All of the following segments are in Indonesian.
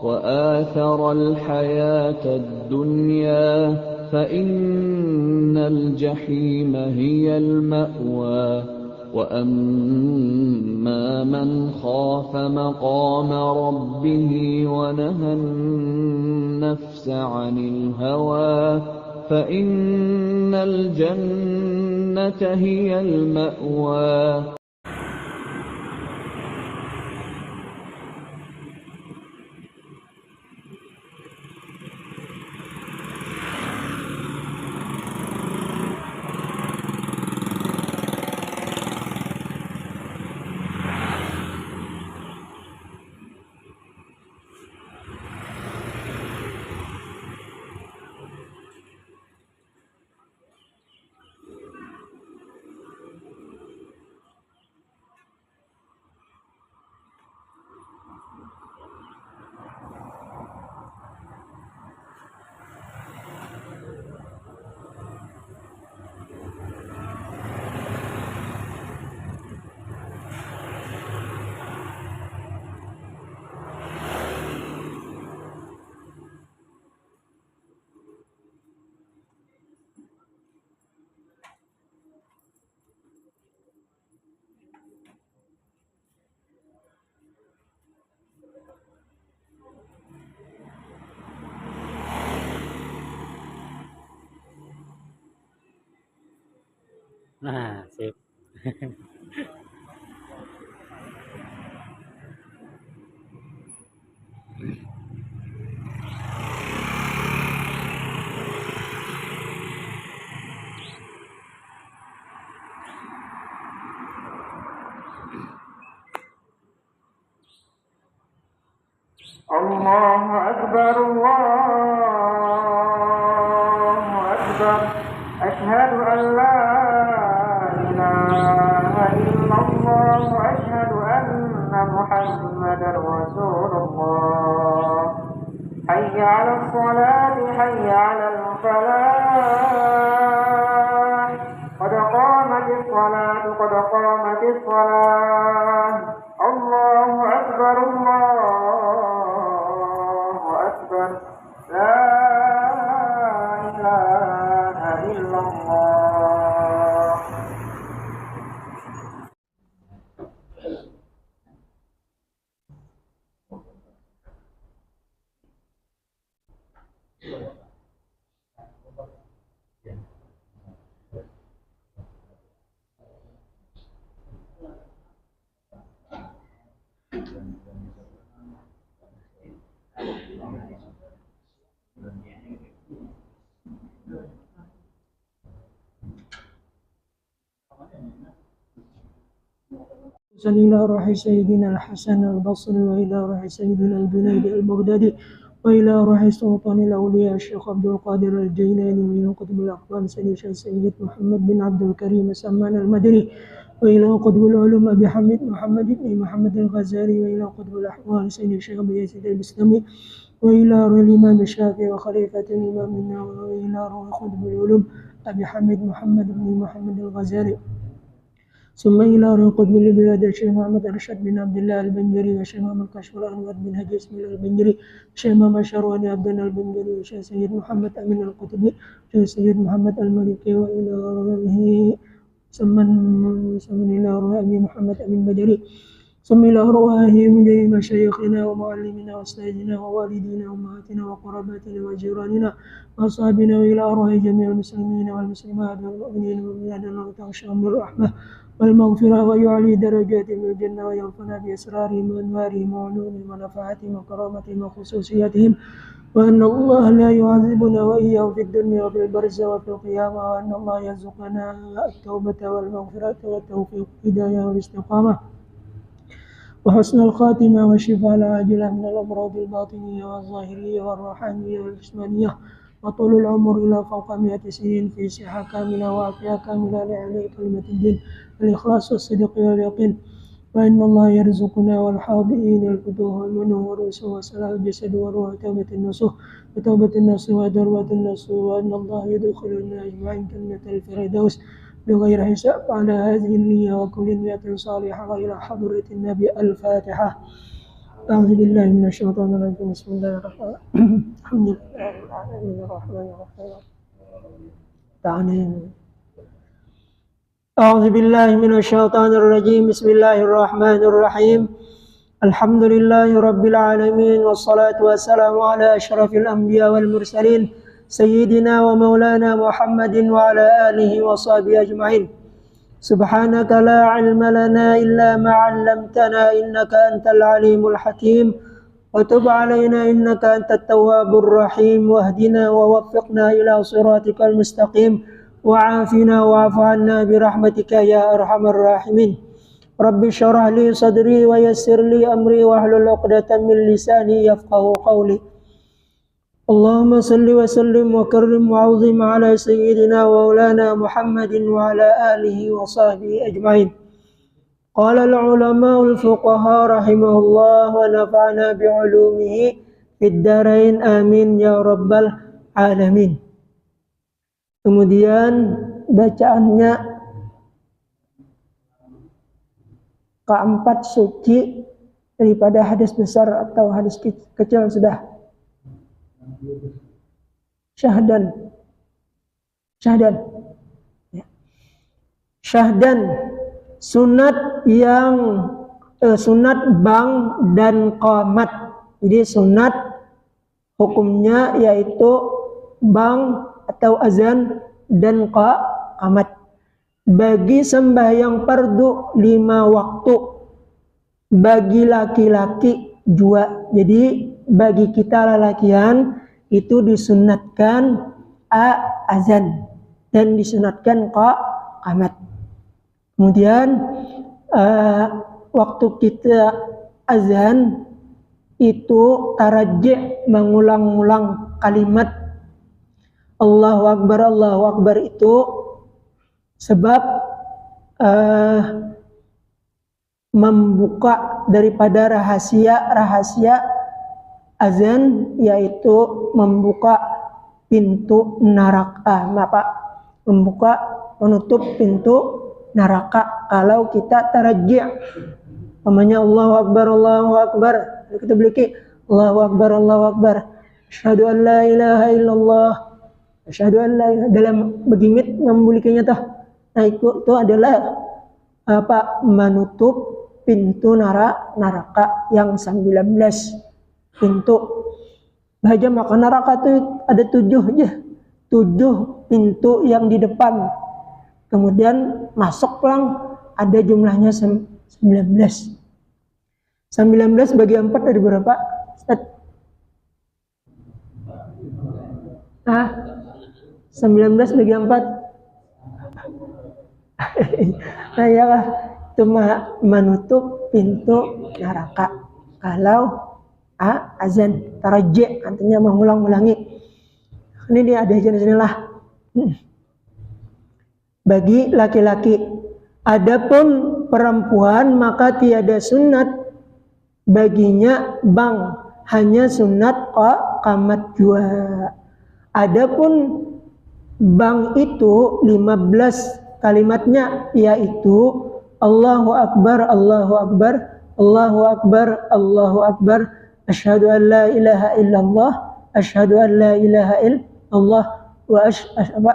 وآثر الحياة الدنيا فإن الجحيم هي المأوى وأما من خاف مقام ربه ونهى النفس عن الهوى فإن الجنة هي المأوى. Nah, sip. الله أكبر الله أكبر أشهد أن لا إله إلا الله أشهد أن محمدا رسول الله حي على الصلاة حي على الفلاح قد قامت الصلاة قد قامت الصلاة الله أكبر الله أكبر لا إله إلا الله. إلى روح سيدنا الحسن البصري وإلى روح سيدنا الجنيد البغدادي وإلى روح سلطان الأولياء الشيخ عبد القادر الجيلاني وإلى قطب الأقوام سيد محمد بن عبد الكريم سمان المدني وإلى قطب العلوم أبي حميد محمد بن محمد الغزالي وإلى قطب الأحوال سيد الشيخ أبي يزيد البستمي وإلى روح الإمام الشافعي وخليفة الإمام النووي وإلى روح قطب العلوم أبي حميد محمد بن محمد الغزالي ثم إلى روح قطب البلاد الشيخ محمد رشاد بن عبد الله البنجري والشيخ محمد كشف الأنوار بن هدي اسماعيل البنجري والشيخ محمد شرواني عبد الله البنجري والشيخ سيد محمد أمين القطبي والشيخ سيد محمد المالكي وإلى روحه ثم إلى روح أبي محمد أمين بدري ثم إلى أرواحهم جميع مشايخنا ومعلمنا وأستاذنا ووالدينا وأمهاتنا وقراباتنا وجيراننا وأصحابنا وإلى أرواح جميع المسلمين والمسلمات والمؤمنين والمؤمنات التي تغشاهم بالرحمة والمغفرة ويعلي درجاتهم الجنة ويغفرنا بأسرارهم وأنوارهم وعلومهم ونفعاتهم وكرامتهم وخصوصياتهم وأن الله لا يعذبنا وإياه في الدنيا وفي البرزة وفي القيامة وأن الله يرزقنا التوبة والمغفرة والتوفيق والهداية والاستقامة وحسن الخاتمة والشفاء العاجلة من الأمراض الباطنية والظاهرية والروحانية والجسمانية وطول العمر إلى فوق 100 سنين في صحة كاملة وعافية كاملة لإعلاء كلمة الدين الإخلاص والصدق واليقين وإن الله يرزقنا والحاضرين الفتوح والمنه والرسل وصلاح الجسد والروح وتوبة النصوح ودروة النصوح وأن الله يدخلنا أجمعين جنة الفردوس بغير حساب على هذه النية وكل نية صالحة وإلى حضرة النبي. الفاتحة. أعوذ بالله من الشيطان الرجيم بسم الله الرحمن الرحيم الحمد لله رب العالمين الرحمن الرحيم تعالى أعوذ بالله من الشيطان الرجيم بسم الله الرحمن الرحيم الحمد لله رب العالمين والصلاة والسلام على أشرف الأنبياء والمرسلين سيدنا ومولانا محمد وعلى آله وصحبه أجمعين سبحانك لا علم لنا إلا ما علمتنا إنك أنت العليم الحكيم وتب علينا إنك أنت التواب الرحيم واهدنا ووفقنا إلى صراطك المستقيم وعافنا واعف عنا برحمتك يا أرحم الراحمين رب اشرح لي صدري ويسر لي أمري واحلل عقدة من لساني يفقهوا قولي اللهم صل وسلم وكرم وعظم على سيدنا ومولانا محمد وعلى آله وصحبه أجمعين قال العلماء الفقهاء رحمه الله ونفعنا بعلومه في الدارين آمين يا رب العالمين. Kemudian bacaannya keempat suci daripada hadis besar atau hadis kecil sudah. Syahdan sunat yang sunat bang dan qamat. Jadi sunat hukumnya yaitu bang atau azan dan qamat. Bagi sembahyang fardu 5 waktu, bagi laki-laki 2. Jadi bagi kita lelakian itu disunatkan azan dan disunatkan qamat. Kemudian waktu kita azan itu tarajih mengulang-ulang kalimat Allahu Akbar itu sebab membuka daripada rahasia azan, yaitu membuka pintu neraka, menutup pintu neraka kalau kita tarajih. Namanya Allahu Akbar, kita beli Allahu Akbar, asyhadu an la ilaha illallah, asyhadu an la ilaha, dalam begimit ngambulikannya tah. Nah itu adalah menutup pintu neraka yang 19 pintu. Bahagia maka neraka itu ada 7 pintu yang di depan. Kemudian masuk pulang ada jumlahnya 19 bagi 4 dari berapa? Ustaz? 19 bagi 4. Nah ya lah, itu menutup pintu neraka kalau azan tarajih, artinya mengulang-ulangi. Ini dia ada jenis lah. Bagi laki-laki. Adapun perempuan maka tiada sunat baginya bang, hanya sunat qamat jua. Adapun bang itu 15 kalimatnya, yaitu Allahu Akbar, Allahu Akbar, Allahu Akbar, Allahu Akbar, asyhadu an la ilaha illallah, asyhadu an la ilaha illallah, wa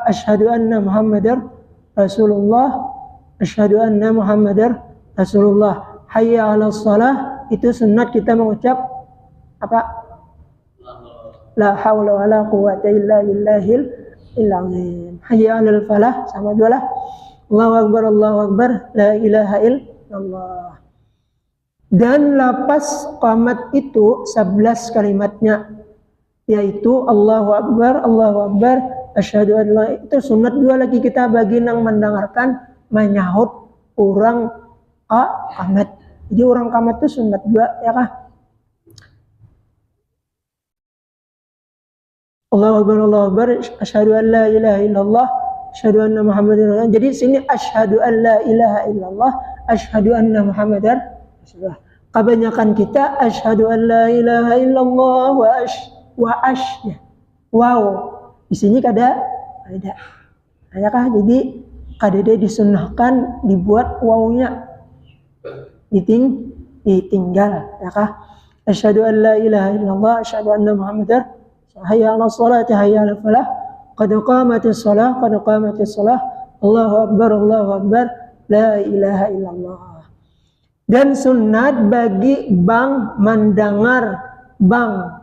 asyhadu anna Muhammadar Rasulullah, asyhadu anna Muhammadar Rasulullah. Hayya 'alas shalah, itu sunat kita mengucap apa? La haula wala quwwata illa billahil azim. Hayya 'alal falah, sama juga lah. Allahu Akbar, la ilaha illallah. Dan lapas qamat itu 11 kalimatnya, yaitu Allahu Akbar, asyhadu an la, itu sunat dua lagi kita bagi yang mendengarkan menyahut orang qamat. Jadi orang qamat itu sunat dua ya kah? Allahu Akbar, asyhadu an la ilaha illallah, asyhadu anna Muhammadar Rasulullah. Jadi sini asyhadu an la ilaha illallah, asyhadu anna Muhammadar Rasulullah. Kebanyakan kita asyhadu an la ilaha illallah wow. Di sini ada. Adakah? Jadi kadada disunnahkan dibuat wawnya ditinggal, ya kah? asyhadu an la ilaha illallah, asyhadu anna Muhammadar, hayya 'alas sholati, hayya 'alal falah, qad qamatis shalah, qad qamatis shalah, Allahu akbar, Allahu akbar, la ilaha illallah. Dan sunat bagi bang mendengar bang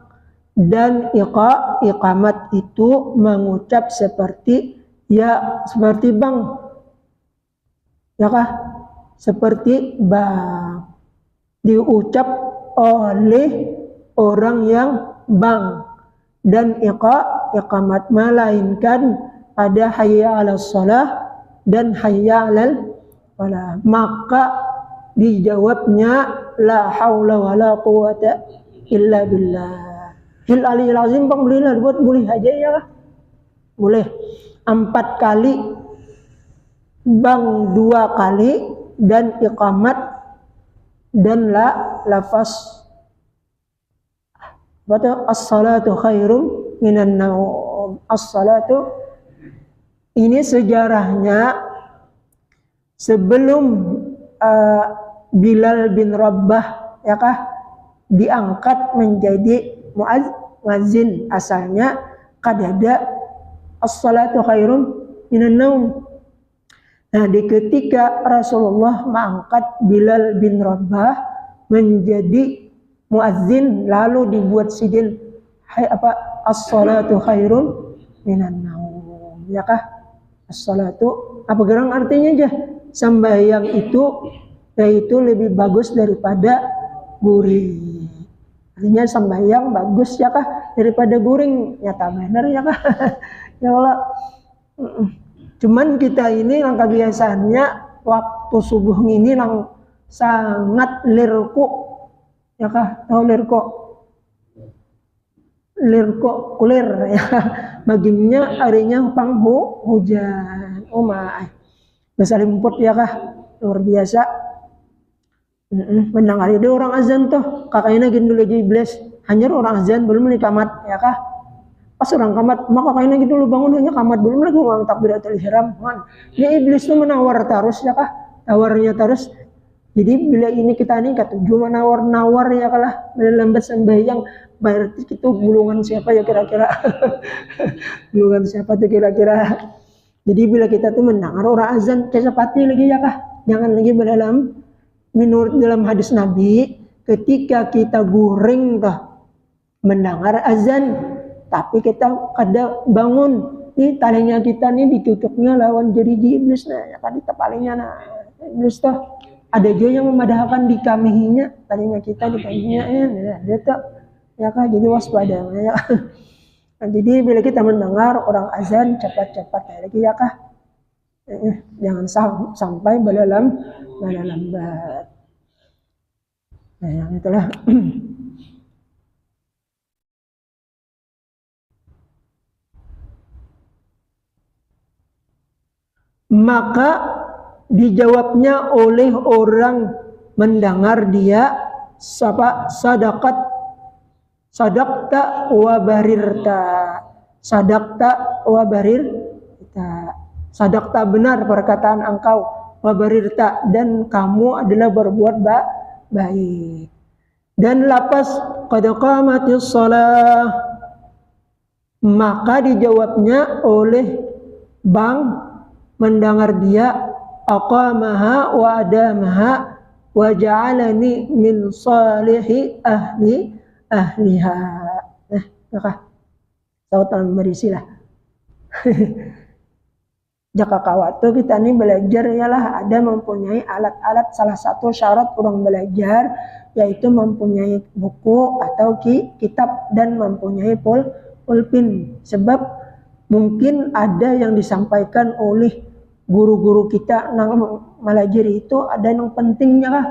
dan iqamat itu mengucap seperti ya, seperti bang, ya kah? Seperti bang diucap oleh orang yang bang, dan iqamat melainkan pada hayya 'alas shalah dan hayya 'alal falah. Maka dijawabnya la haula wala quwata illa billah. Fil aliyil azim, bang bolehlah buat, boleh aja ya lah. Boleh 4 kali, bang 2 kali, dan iqamat dan lafaz as-salatu khairum minan naum. As-salatu ini sejarahnya sebelum Bilal bin Rabah ya kah diangkat menjadi muazzin, asalnya kadada as-salatu khairum minan naum. Nah, di ketika Rasulullah mengangkat Bilal bin Rabah menjadi muazzin, lalu dibuat sidin as-salatu khairum minan naum, ya kah? As-salatu apa gerang artinya aja? Sembahyang itu yaitu lebih bagus daripada guring. Artinya sembahyang bagus ya kah daripada guring. Nyata benar ya kah? Ya Allah. Cuman kita ini lang kebiasaannya waktu subuh ini lang sangat lirku. Ya kah? Tahu lirku? Lirku kulir ya. Baginya harinya hujan. Oh my. Bahasa limput ya kah? Luar biasa. Mendengar ada orang azan tuh, kakaknya gitu lagi iblis. Hanya orang azan belum kamat ya kah? Pas orang kamat, maka kakaknya gitu lu bangun hanya kamat belum lagi orang takbiratul ihram. Ya iblis tuh menawar terus ya kah? Tawarnya terus. Jadi bila ini kita ini ketujuh menawar-nawar ya kalah lambat sembahyang, berarti itu gulungan siapa ya kira-kira? Gulungan siapa tuh kira-kira? Jadi bila kita tuh mendengar orang azan, cepati lagi ya kah? Jangan lagi berdalam. Menurut dalam hadis Nabi, ketika kita guring tuh mendengar azan, tapi kita kada bangun, nih talinya kita nih ditutuknya lawan jeriji iblis, nah ya kan ditepalinya nah iblis tuh ada juga yang memadahkan di kamihinya, talinya kita di kamihinya dia tuh ya kan, jadi waspada ya. Nah, jadi bila kita mendengar orang azan cepat-cepat lagi ya kah, jangan sampai lambat. Nah yang itulah. Maka dijawabnya oleh orang mendengar dia sadaqta wa barirta. Sadaqta wa barirta. Sadaqta benar perkataan engkau, wa barirta dan kamu adalah berbuat baik. Dan lapas qad qamatis shalah, maka dijawabnya oleh bang mendengar dia aqamaha wa adamaha wa ja'alani min salihi ahliha. Maka tautan berisilah. Jaka kawatu kita ini belajar ialah ada mempunyai alat-alat, salah satu syarat orang belajar yaitu mempunyai buku atau kitab dan mempunyai pulpen. Sebab mungkin ada yang disampaikan oleh guru-guru kita nang melajari itu ada yang pentingnya kah?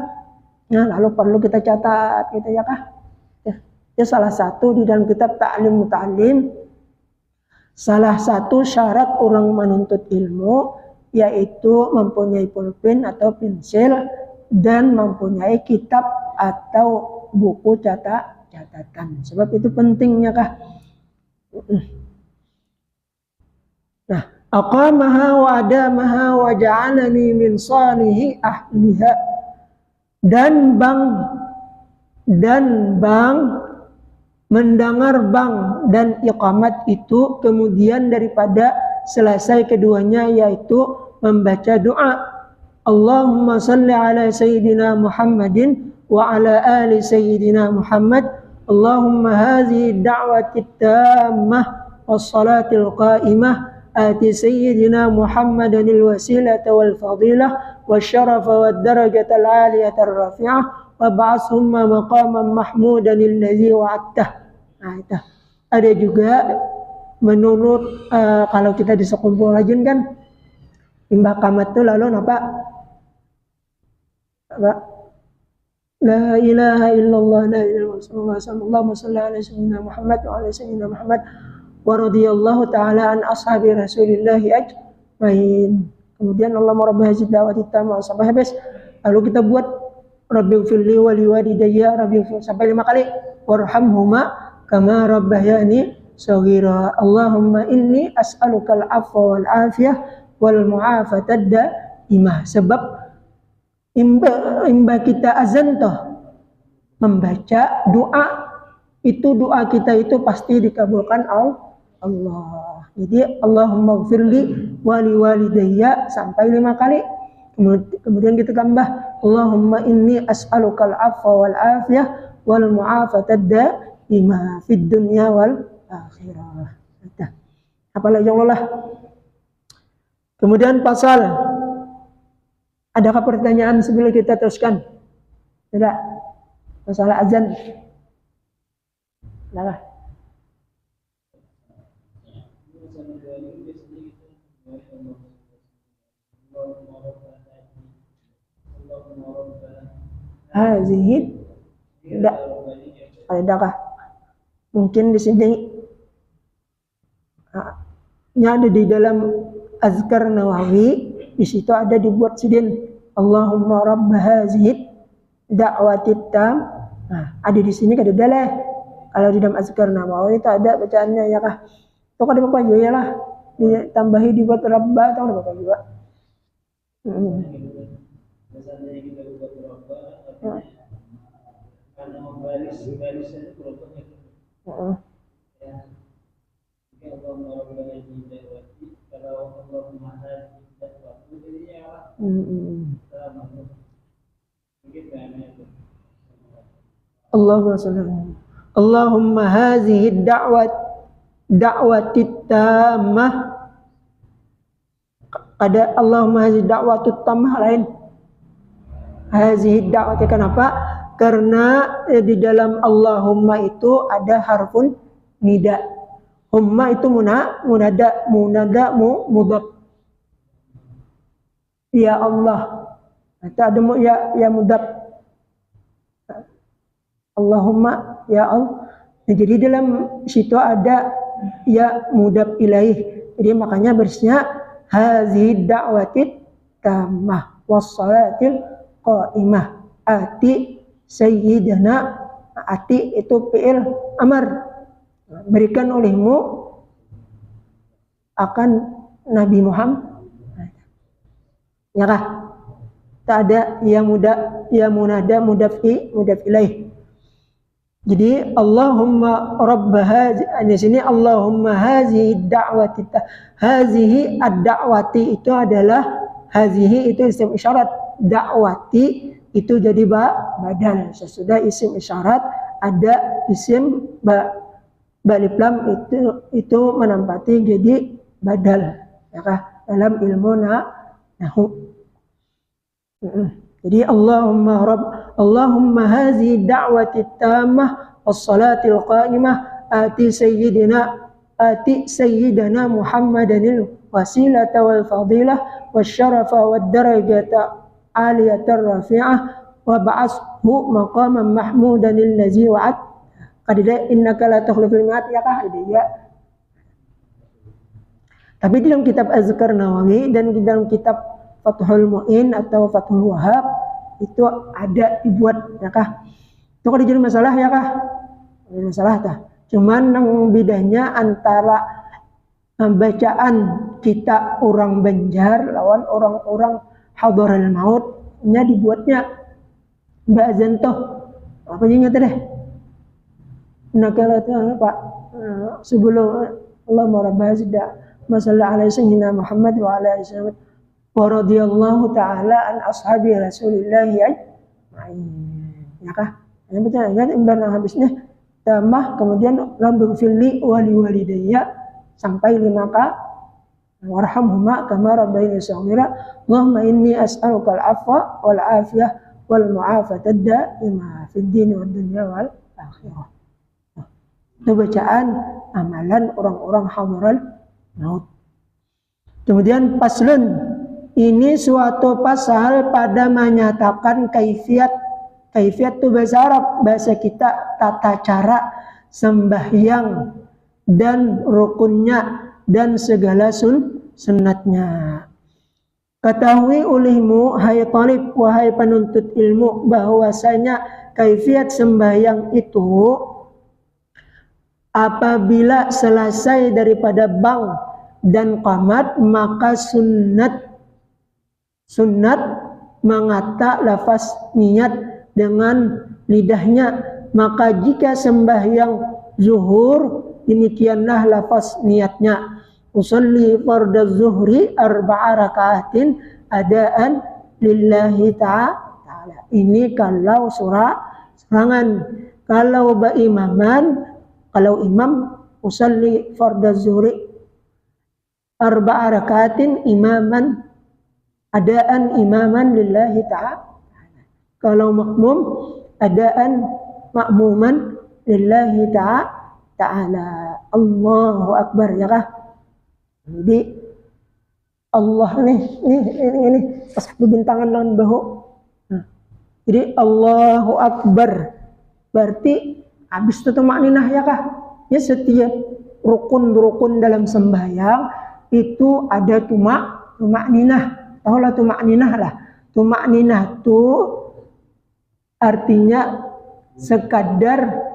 Nah, lalu perlu kita catat gitu ya kah? Itu salah satu di dalam kitab Ta'lim Muta'allim. Salah satu syarat orang menuntut ilmu yaitu mempunyai pulpen atau pensil dan mempunyai kitab atau buku catatan. Sebab itu pentingnya kah? Nah, aqamaha wa adamaha wa ja'alani min salihi ahliha, dan bang dan bang, mendengar bang dan iqamat itu kemudian daripada selesai keduanya yaitu membaca doa. Allahumma salli ala sayyidina Muhammadin wa ala ali sayyidina Muhammad. Allahumma hadhihi da'wati tammah was-salatil qa'imah آتِ سيدنا محمدا الوسيلة والفضيلة والشرف والدرجة العالية الرفيعة وابعثهم مقاما محمودا الذي وعدته. Nah, itu. Ada juga menurut kalau kita di sekumpul rajin kan imbah qamat itu lalu apa? La ilaha illallah la ilaha illallah sallallahu alaihi wasallam Muhammad wa ala sayyidina Muhammad wa radhiyallahu ta'ala an ashabi rasulillahi ajmain. Kemudian Allahumma rabb hadhihi da'wati tammah sampai habis. Lalu kita buat rabbighfirli wa liwalidayya sampai 5 kali. Warhamhuma kama rabbayani shaghira. Allahumma inni as'alukal afwa wal afiyah wal mu'afatad daimah. Sebab imba kita azan toh membaca doa itu doa kita itu pasti dikabulkan Allah. Jadi Allahumma gfirli wali walidayya sampai 5 kali. Kemudian kita tambah Allahumma inni as'alukal afwa wal afiyah wal mu'afatad daimah fid dunya wal akhirah. Apalagi Allah. Kemudian pasal, adakah pertanyaan sebelum kita teruskan? Tidak. Masalah azan. Nah. Hazihi tidak adakah mungkin di sini ada di dalam azkar Nawawi, di situ ada dibuat sidin Allahumma rabb hazihi da'watit tam. Nah, ada di sini kada daleh. Kalau di dalam azkar Nawawi itu ada bacaannya ya kah? Itu kada apa juga ya lah. Ditambahi dibuat rabba atau ada apa juga. Karena membaris itu berubahnya. Kalau Allahumma hazihi da'watit tammah. Ada Allahumma hazihi da'watut tammah lain. Hazihi da'wati kenapa? Karena di dalam Allahumma itu ada harfun nida. Humma itu munada mudhaf. Ya Allah. Atau ada ya mudhaf. Allahumma ya Allah. Nah, jadi dalam situ ada ya mudhaf ilaih. Jadi makanya bersnya hazihi da'watit tammah was-salatil qa'imah ati sayyidina. Ati itu fi'il amar, berikan olehmu akan Nabi Muhammad. Ya kah? Tak ada ya munada mudhaf ilaih. Jadi Allahumma rabb hadhihi, di sini Allahumma hazihi da'wati. Hazihi ad-da'wati itu adalah hazihi itu isim isyarat, da'wati itu jadi badal. Sesudah isim isyarat ada isim ba'lif lam itu menempati jadi badal. Ya kah? Dalam ilmu nahwu. Jadi Allahumma hazihi da'wati tammah was-salatil qa'imah ati sayyidina Muhammadanil wasilata wal fadilah wasyarafa wad darajata aliyatar rafi'ah wa ba'ashu maqaman mahmudan allazi wa'ad. Kadida innaka la tukhliful mi'ad ya kah? Ya. Tapi di dalam kitab Azkar Nawawi dan di dalam kitab Fathul Mu'in atau Fathul Wahab itu ada dibuat ya kah? Itu kan jadi masalah ya kah? Jadi masalah tah. Cuman yang bedanya antara bacaan kita orang Banjar lawan orang-orang hadarul maut nya dibuatnya ba'zan toh Apa ingat deh? Nah kalau itu Pak sebelum Allah merabah sudah masalah alaihi sayyidina Muhammad wa ala alihi wa radhiyallahu ta'ala an ashabi Rasulillah ajma'in. Ya kah? Yang betul kan ibarat habisnya tambah kemudian rabbil firli wali walidayya sampai 5 kali warhamhuma kama rabbayani shaghira. Allahumma inni as'aluka al-'afwa wal 'afiyah wal mu'afatad da'imah fid din wad dunya wal akhirah. Itu bacaan amalan orang-orang hadiral maut. Kemudian paslun, ini suatu pasal pada menyatakan kaifiat itu bahasa Arab, bahasa kita tata cara sembahyang dan rukunnya dan segala sunnatnya. Ketahui olehmu hai talib wahai penuntut ilmu bahwasanya kaifiat sembahyang itu apabila selesai daripada bang dan qamat maka sunat mengata lafaz niat dengan lidahnya. Maka jika sembahyang zuhur demikianlah lafaz niatnya. Usolli fardaz zuhri 4 rakaatin adaan lillahi ta'ala. Ini kalau serangan. Kalau baimaman, kalau imam usolli fardaz zuhri 4 rakaatin imaman adaan imaman lillahi ta'ala. Kalau makmum adaan makmuman lillahi ta'ala. Allahu akbar ya kah? Jadi Allah ini pas bintangan lawan bahu. Jadi Allahu akbar berarti habis itu makninah ya kah? Ya setiap rukun dalam sembahyang itu ada tumakninah. Tahulah tumakninah lah. Tumakninah itu artinya sekadar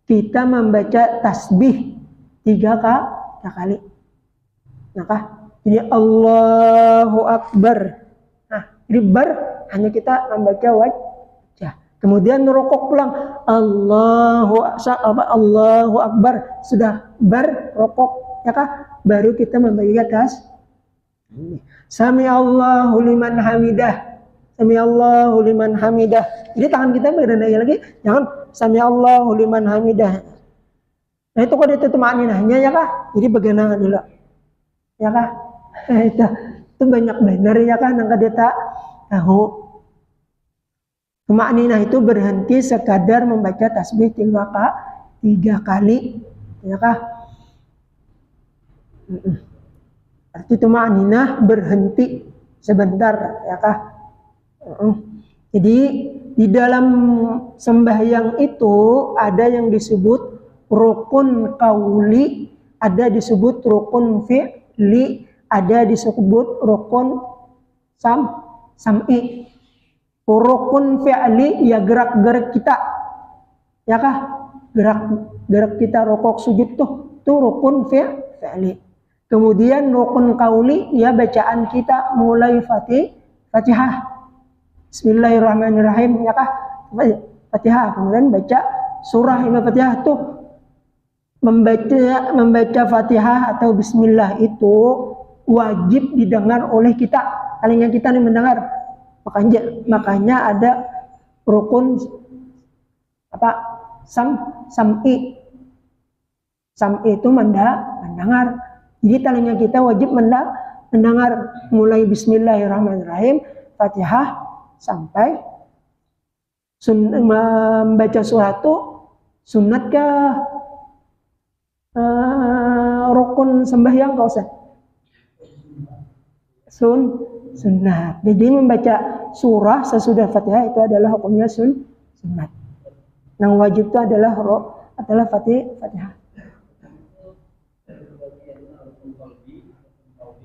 kita membaca tasbih 3 kali. Maka jadi Allahu akbar. Nah, jadi bar hanya kita membaca wajah. Kemudian rokok pulang Allahu akbar, sudah bar rokok ya kah? Baru kita membaca tasbih. Sami Allahu liman hamidah. Sami Allahu liman hamidah. Jadi tangan kita berendah lagi, jangan sami Allahu liman hamidah. Nah itu kalau itu makninahnya ya kah? Jadi bagaimana dulu? Ya kah? Itu banyak benar ya kah? Nangka dia tak tahu. Makninah itu berhenti sekadar membaca tasbih 3 kali. Ya kah? Arti itu makninah berhenti sebentar ya kah? Jadi di dalam sembahyang itu ada yang disebut rukun qauli, ada disebut rukun fi'li, ada disebut rukun sam'i. Rukun fi'li ya gerak-gerak kita. Ya kah? Gerak kita rukuk sujud tuh rukun fi'li. Kemudian rukun qauli ya bacaan kita mulai Fatihah. Bismillahirrahmanirrahim ya kah? Fatihah, kemudian baca surah Fatihah tuh membaca Fatihah atau bismillah itu wajib didengar oleh kita. Telinga kita nih mendengar. Makanya ada rukun sam'i. Sam'i itu mendengar. Jadi telinga kita wajib mendengar mulai bismillahirrahmanirrahim, Fatihah sampai membaca suatu sunnatkah rukun sembahyang kau Ustaz? Sunnat. Jadi membaca surah sesudah Fatihah itu adalah hukumnya sunnat. Yang wajib itu adalah Fatihah.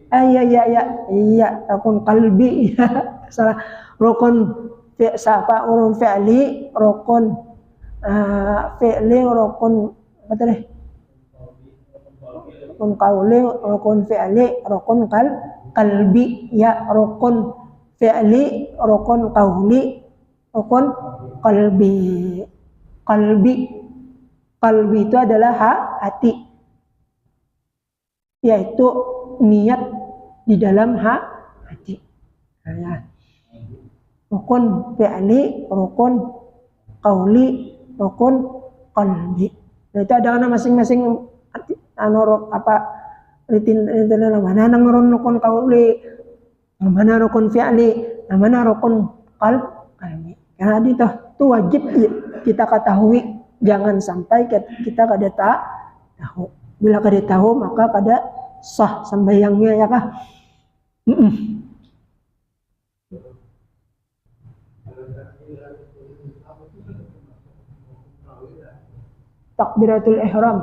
Iya, rukun qalbi ya. Salah. Rukun fi'li, rukun fi'li, rukun apa tadi? Rukun qauli, rukun fi'li, rukun qalbi ya, rukun fi'li, rukun qauli, rukun qalbi. qalbi. Qalbi itu adalah hati, yaitu niat di dalam hati. Nah, rukun fi'li, rukun qauli, rukun qalbi. Nah, itu ada masing-masing mana nang rukun qauli, mana rukun fi'li, mana rukun qalbi. Karena itu wajib kita ketahui, jangan sampai kita kada tahu. Bila kada tahu maka kada sah sembahyangnya, ya kah? Takbiratul ihram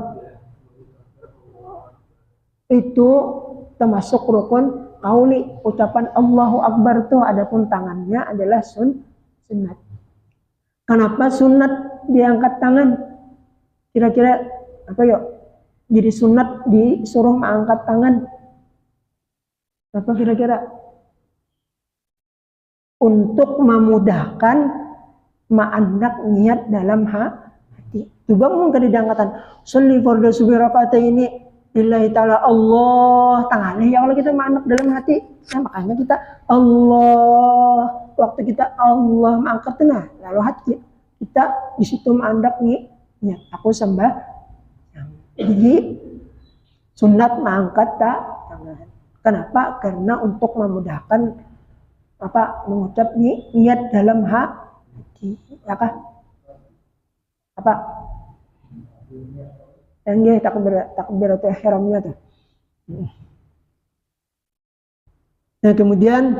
itu termasuk rukun qauli. Ucapan Allahu Akbar tuh, adapun tangannya adalah sunat. Kenapa sunat diangkat tangan? Kira-kira apa yuk? Jadi sunat disuruh mengangkat tangan. Apa kira-kira? Untuk memudahkan ma'andak niat dalam hati. Coba mungkin diangkatan. Sholli fardhu subuh rakaat ini lillahi ta'ala Allah. Tangannya ya Allah kita ma'andak dalam hati. Nah, makanya kita Allah. Waktu kita Allah mengangkat, nah lalu hati kita di situ ma'andak nih. Ya, aku sembah. Jadi sunat mengangkat tangan. Kenapa? Karena untuk memudahkan mengucap niat dalam hati, ya kah? Yang dia takbiratul ihramnya tuh. Nah, kemudian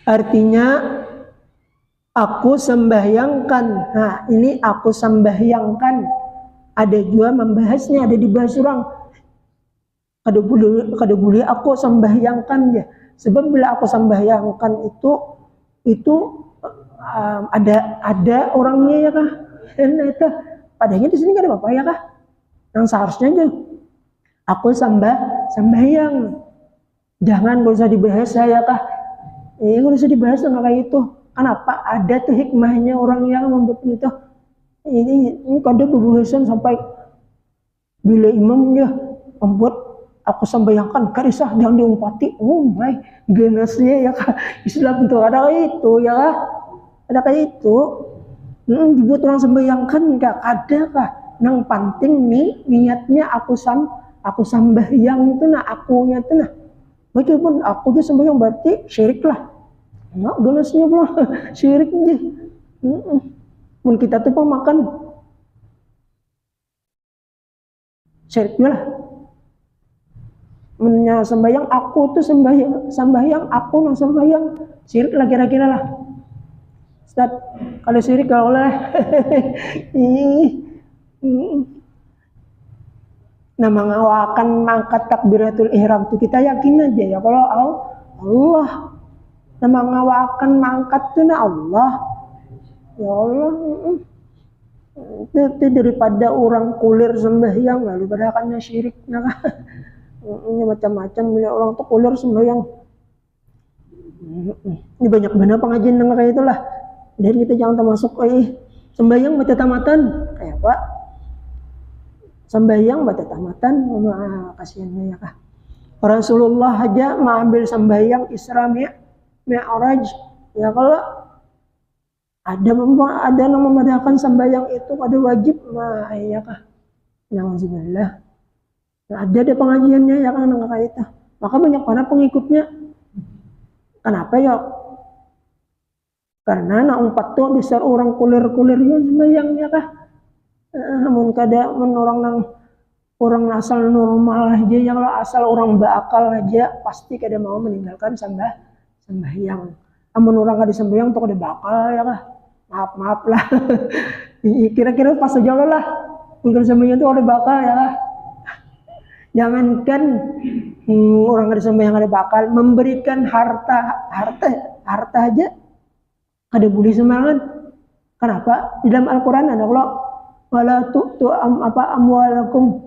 artinya aku sembahyangkan. Nah, ini aku sembahyangkan. Ada juga membahasnya, ada dibahas orang. Kada boleh aku sembahyangkan ya. Sebab bila aku sembahyangkan itu ada orangnya, ya kah? Dan itu padahal di sini kada apa-apa, ya kah? Yang seharusnya aja aku sembahyang. Jangan usah dibahas, ya kah? Nggak usah dibahas sama kayak itu. Kenapa? Ada tuh hikmahnya orang yang membuat itu. Ini kadang pembahasan sampai bila imamnya membuat aku sembahyangkan karisah yang diumpati. Oh my goodness-nya, ya kah? Islam itu ada kayak itu, ya kah? Ada kayak itu. Dibuat orang sembahyangkan enggak ada kah? Nang penting nih niatnya aku sembahyang itu, nah akunya itu, nah walaupun aku dia sembahyang berarti syirik lah. Nah, gelasnya pula syirik aja. Mun kita tuh makan syirik lah. Mennya sembahyang aku tuh sembahyang aku nang sembahyang syirik lah kira-kira lah. Ustaz, kalau syirik gak boleh. Nah, mengawakan mangkat takbiratul ihram itu kita yakin aja ya kalau Allah. Nah, mengawakan mangkat itu nah Allah. Ya Allah. Itu daripada orang kulir sembahyang lalu pada akannya syirik. Nah, ini macam-macam bila orang tuh kulir sembahyang. Ini banyak benar pengajian dengan kayak itulah. Dan kita jangan termasuk sembahyang baca tamatan kayak apa? Sembahyang baca tamatan, kasihannya, ya kah? Rasulullah aja mengambil sembahyang Isra Mi'raj. Ya kalau ada yang memadahkan sembahyang itu pada wajib, ya kah? Nauzubillah. Nah, ada deh pengajiannya, ya kan, kayak itu. Maka banyak para pengikutnya. Kenapa ya? Karena nak tuh besar orang kulir-kulirnya sembahyang, ya kah? Namun orang asal normal aja, ya kalau asal orang bakal aja pasti kada mau meninggalkan sembahyang. Namun orang kada sembahyang tuh kada bakal, ya kah? Maaf lah. Kira-kira pas aja lah. Mungkin sembahyang tuh kada bakal, ya kah? Jangankan orang kada sembahyang kada bakal, memberikan harta aja kada boleh sembarangan. Kenapa? Di dalam Al-Qur'an ada kalau wala tu'tu amwalakum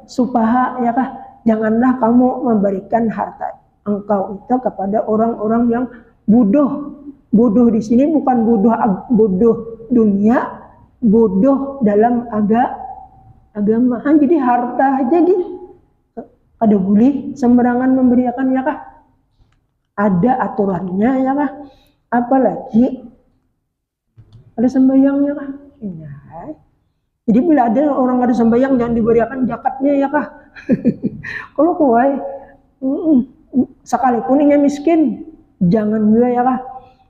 supaha, ya kah? janganlah kamu memberikan harta engkau itu kepada orang-orang yang bodoh. Bodoh di sini bukan bodoh dunia, bodoh dalam agama. Jadi harta aja gitu. Kada boleh sembarangan memberikan ya kah? Ada aturannya ya kah? Apalagi ada sembahyangnya kah? Ya. Jadi bila ada orang ada sembahyang jangan diberikan zakatnya ya kah? Kalau kuai sekalipun ini miskin jangan juga ya kah?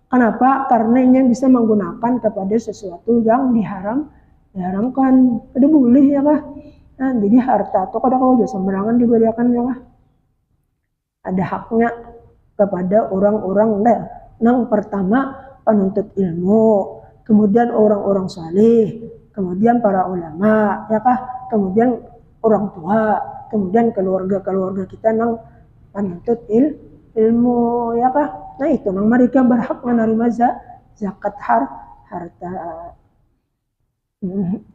Kenapa? Karena ini bisa menggunakan kepada sesuatu yang diharamkan. Ada boleh ya kah? Nah, jadi harta itu kadang kalau sembarangan diberikan ya kah? Ada haknya kepada orang-orang yang pertama penuntut ilmu, kemudian orang-orang saleh, kemudian para ulama ya kah? Kemudian orang tua, kemudian keluarga-keluarga kita yang penuntut ilmu ya kah? Nah itu nang mereka berhak menerima zakat harta.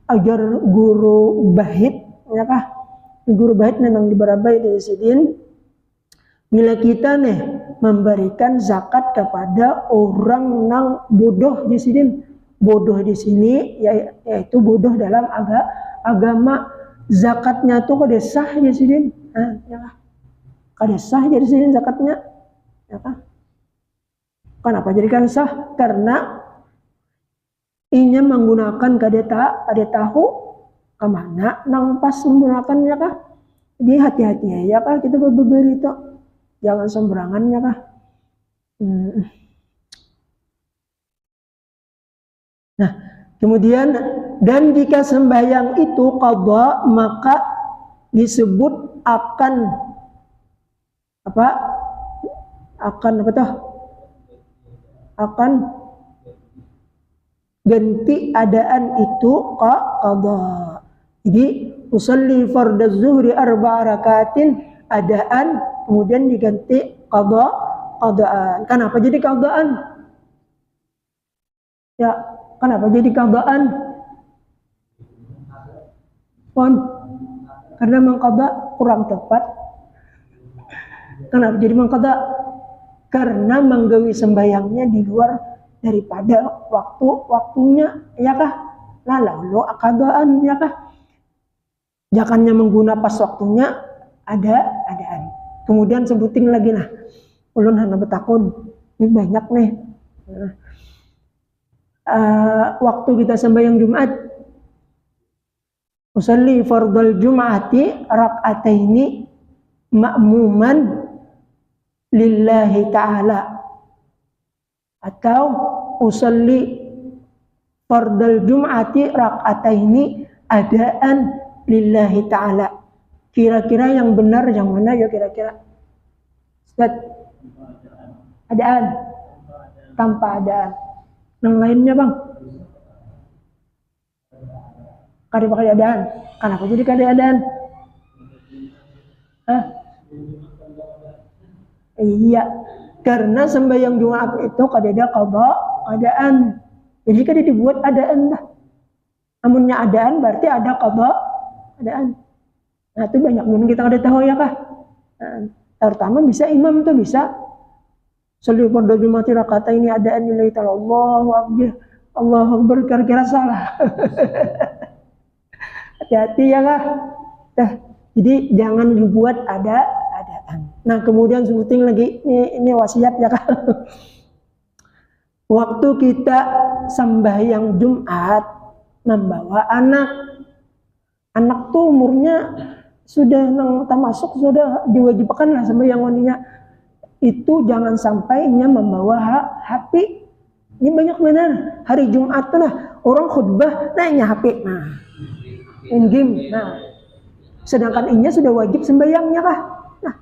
Agar guru bait ya kah? Guru bait nang dibarabai di sidin. Bila kita nih memberikan zakat kepada orang nang bodoh di sidin. Bodoh di sini yaitu bodoh dalam agama. Zakatnya tuh kada sah di sidin. Nah, ya kah? Kada sah jadi sidin zakatnya. Ya kah? Kenapa jadikan sah? Karena inya menggunakan kada tahu kemana nang pas menggunakannya kah? Jadi hati-hati ya kah kita berberi itu, jangan sembarangan ya kah? Nah kemudian dan jika sembahyang itu qadha maka disebut akan apa? Akan apa tuh? Akan ganti adaan itu qadha. Jadi usolli fardaz zuhri 4 rakatin adaan kemudian diganti qadhaan. Kenapa jadi qadhaan? Ya, kenapa jadi qadhaan? Karena mengqadha kurang tepat. Kenapa jadi mengqadha? Karena menggawi sembahyangnya di luar daripada waktunya ya kah? Lalu qadhaan ya kah? Jangannya mengguna pas waktunya adaan. Kemudian sebutin lagi nah. Ulun hana betakun. Ini banyak nih. Waktu kita sembahyang Jumat. Usolli fardal Jum'ati rak'ataini ma'muman lillahi ta'ala, atau usolli fardal Jum'ati rak'ataini adaan lillahi ta'ala. Kira-kira yang benar yang mana ya kira-kira? Ustaz? Adaan. Tanpa adaan. Yang lainnya bang? Kada pakai adaan. Kenapa jadi kada adaan? Hah? Iya. Karena sembahyang Jumat itu kada ada adaan. Jadi kada dibuat adaan dah. Amunnya adaan berarti ada adaan. Nah itu banyak yang kita kada tahu ya kah? Nah, terutama bisa imam tuh bisa sholli fardhu Jum'ati rak'ataini adaan lillahi ta'ala. Allahu Akbar kira-kira salah. Hati-hati ya kah? Nah, jadi jangan dibuat adaan. Nah kemudian sebutin lagi ini wasiat ya kah? Waktu kita sembahyang Jumat membawa anak tuh umurnya sudah termasuk sudah diwajibkan lah sembahyang wanita itu jangan sampai nya membawa HP. Ini banyak benar hari Jumat tuh lah orang khutbah nanya HP, nah in game, nah sedangkan inya sudah wajib sembahyangnya kah? Nah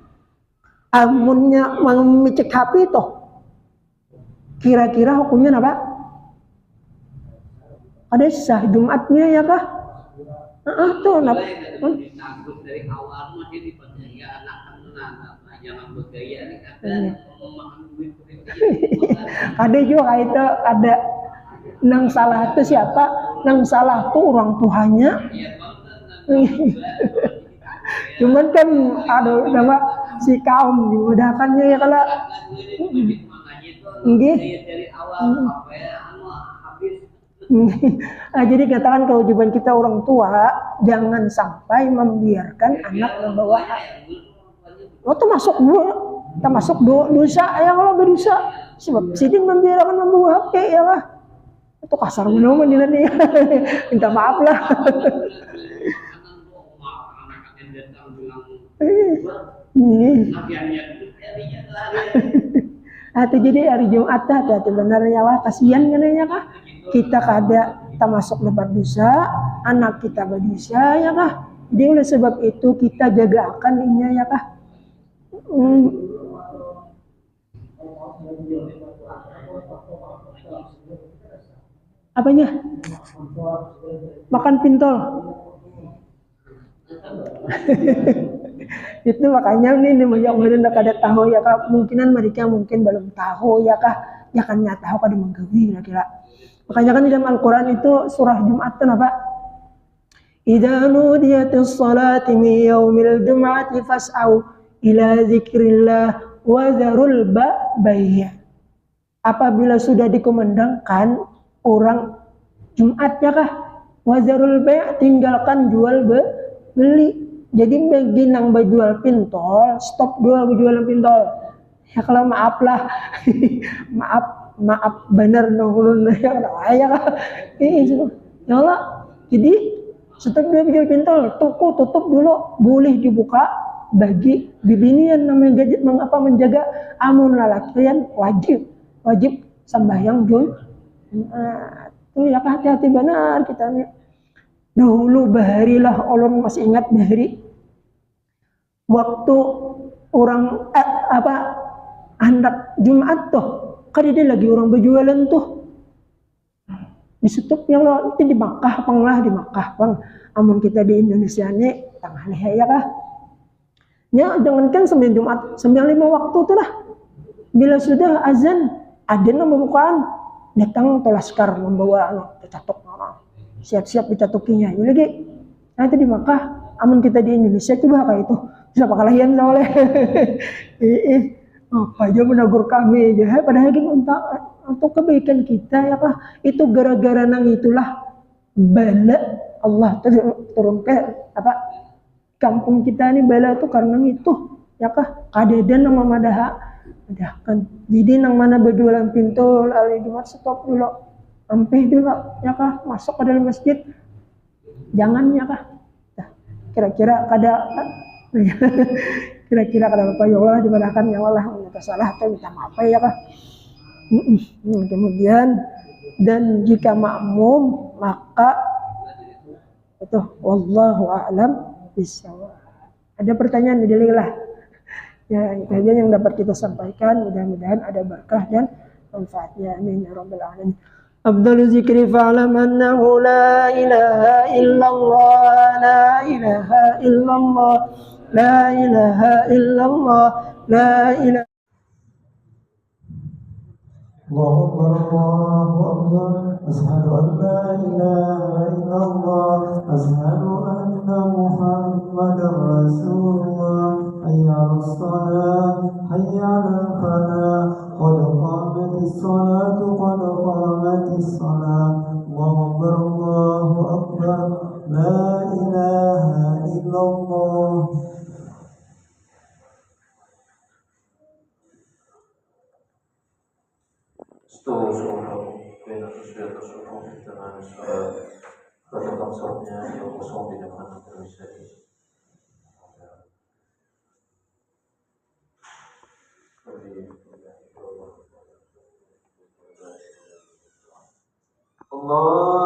amunnya mengecek HP itu kira-kira hukumnya apa? Ada sah Jumatnya ya kah? Tuh napa? Dari awal mah dia dipercaya anak-anak jangan bergaya nih kan memakan duit. Ada juga itu ada nang salah itu siapa? Nang salah tuh orang tuanya. Cuman kan ada nama si kaum dimudahkannya ya kalau nggih. dari awal sampai habis. Nah, jadi katakan kewajiban kita orang tua jangan sampai membiarkan anak membawa termasuk dosa ya kalau berdosa sebab sidin membiarkan membawa HP ya lah itu kasar benar nilainya minta maaf lah. Atau jadi hari Jumat hati-hati benarnya lah kasihan katanya kah kita kada kita masuk lebat dosa anak kita berdosa ya kah jadi oleh sebab itu kita jaga akan ini ya kah. Apanya makan pintol. Itu makanya ini yang mungkin kada tahu ya kak mungkinan mereka mungkin belum tahu ya kak ya kan nyata tahu kada menggawi kira-kira makanya kan di dalam Al-Quran itu surah Jumat itu apa idza nudiyatis salati min yaumil jum'ati fas'au ila zikrillah wa dzarul bay' apabila sudah dikumandangkan orang Jumat ya kah wa dzarul bay' tinggalkan jual beli. Jadi bagi nang berjual pintol, stop dulu berjualan pintol. Ya kalau maaf lah, maaf bener nongulun ya kan. Ya Allah. Jadi stop dulu berjual pintol, toko tutup dulu, boleh dibuka bagi bibinian namanya menjaga amun lalakian wajib sembahyang dulu. Tuh ya hati-hati benar kita nih. Dahulu baharilah ulun masih ingat bahari waktu orang hendak Jumat tuh kan dia lagi orang berjualan tuh di situ yang lo itu di Makkah di Makkah bang amun kita di Indonesia nih tengah leher ya kah ya jangankan 9 Jumat 95 waktu tuh lah bila sudah azan ada yang pembukaan datang tolaskar membawa tercatok siap-siap dicatukinya ini lagi nanti di Makkah amun kita di Indonesia coba kayak itu bisa pakalahian soalnya apa aja menegur kami aja padahal untuk kebaikan kita ya kah itu gara-gara nang itulah bala Allah turun ke kampung kita ini bala itu karena itu ya kah kadedan nama madahkan jadi nang mana berjualan pintu ali Jumat stop dulu sampai dulu ya kah masuk ke dalam masjid jangan ya kah kira-kira kada apa ya Allah dimudahkan ya Allah minta salah atau minta maaf ya kah kemudian dan jika makmum maka itu wallahu a'lam bishawab ada pertanyaan lah ya itu aja yang dapat kita sampaikan mudah-mudahan ada berkah dan manfaatnya amin ya rabbal alamin. أفضل ذكر فاعلم أنه لا إله إلا الله لا إله إلا الله لا إله إلا الله لا إله الله أكبر الله أكبر أشهد أن لا إله إلا الله أشهد أن محمدا رسول الله حي على الصلاة حي على الفلاح قد قامت الصلاة قد قامت الصلاة الله أكبر الله أكبر لا إله إلا الله. Stop بين التصوير والصفوف في تمام الصلاة فتقم صوتنا يوم بنفخ المساجد Allah